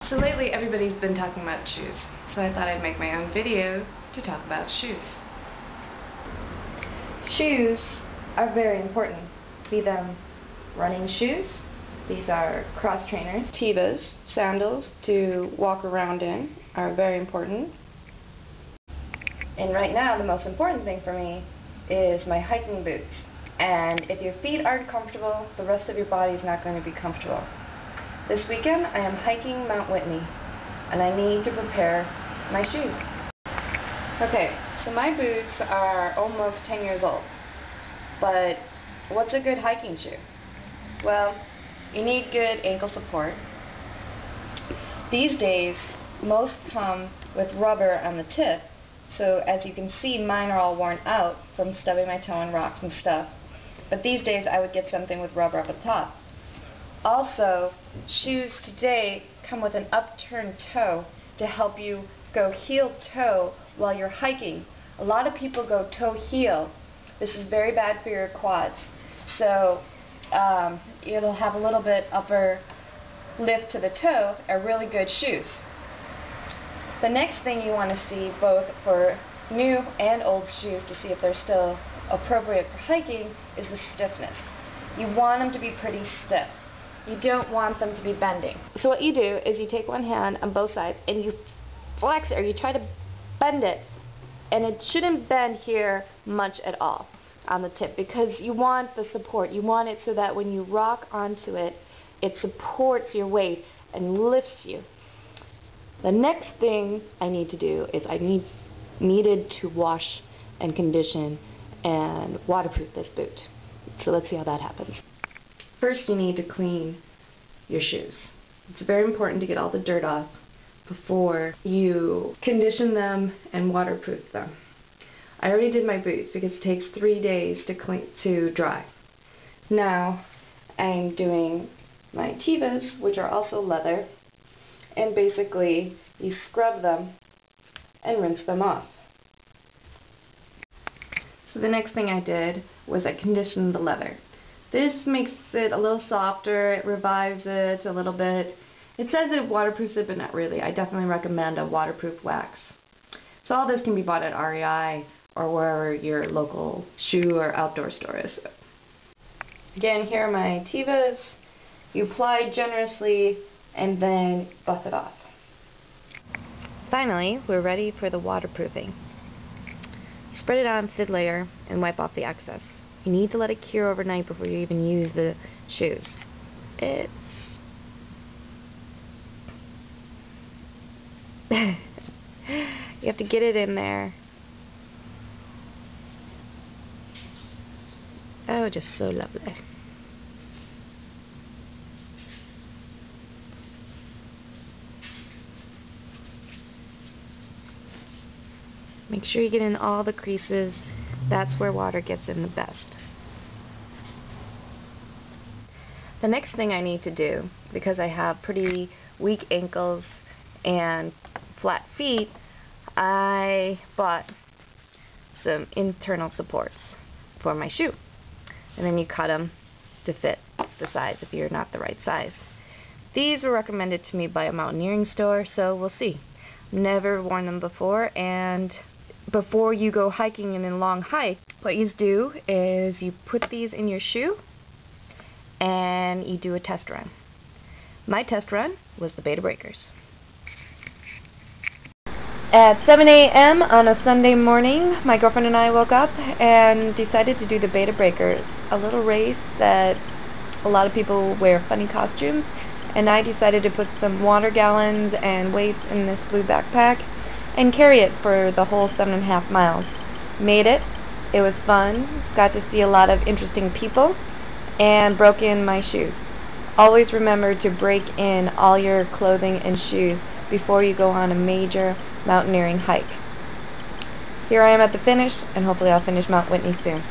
So lately everybody's been talking about shoes, so I thought I'd make my own video to talk about shoes. Shoes are very important, be them running shoes, these are cross trainers, Tevas, sandals to walk around in are very important. And right now the most important thing for me is my hiking boots. And if your feet aren't comfortable, the rest of your body is not going to be comfortable. This weekend I am hiking Mount Whitney and I need to prepare my shoes. Okay, so my boots are almost 10 years old. But what's a good hiking shoe? Well, you need good ankle support. These days, most come with rubber on the tip, so as you can see, mine are all worn out from stubbing my toe on rocks and stuff. But these days, I would get something with rubber up the top. Also, shoes today come with an upturned toe to help you go heel-toe while you're hiking. A lot of people go toe-heel. This is very bad for your quads. So it'll have a little bit upper lift to the toe, are really good shoes. The next thing you want to see, both for new and old shoes, to see if they're still appropriate for hiking, is the stiffness. You want them to be pretty stiff. You don't want them to be bending. So what you do is you take one hand on both sides and you flex it, or you try to bend it, and it shouldn't bend here much at all on the tip, because you want the support. You want it so that when you rock onto it, it supports your weight and lifts you. The next thing I need to do is I needed to wash and condition and waterproof this boot. So let's see how that happens. First, you need to clean your shoes. It's very important to get all the dirt off before you condition them and waterproof them. I already did my boots because it takes 3 days to dry. Now I'm doing my Tevas, which are also leather, and basically you scrub them and rinse them off. So the next thing I did was I conditioned the leather. This makes it a little softer, it revives it a little bit. It says it waterproofs it, but not really. I definitely recommend a waterproof wax. So all this can be bought at REI or wherever your local shoe or outdoor store is. Again, here are my Tevas. You apply generously and then buff it off. Finally, we're ready for the waterproofing. Spread it on a thin layer and wipe off the excess. You need to let it cure overnight before you even use the shoes. You have to get it in there. Oh, just so lovely. Make sure you get in all the creases. That's where water gets in the best. The next thing I need to do, because I have pretty weak ankles and flat feet, I bought some internal supports for my shoe. And then you cut them to fit the size if you're not the right size. These were recommended to me by a mountaineering store, so we'll see. Never worn them before, and before you go hiking in a long hike, what you do is you put these in your shoe and you do a test run. My test run was the Beta Breakers. At 7 a.m. on a Sunday morning, my girlfriend and I woke up and decided to do the Beta Breakers, a little race that a lot of people wear funny costumes, and I decided to put some water gallons and weights in this blue backpack and carry it for the whole 7.5 miles. Made it. It was fun. Got to see a lot of interesting people and broke in my shoes. Always remember to break in all your clothing and shoes before you go on a major mountaineering hike. Here I am at the finish, and hopefully I'll finish Mount Whitney soon.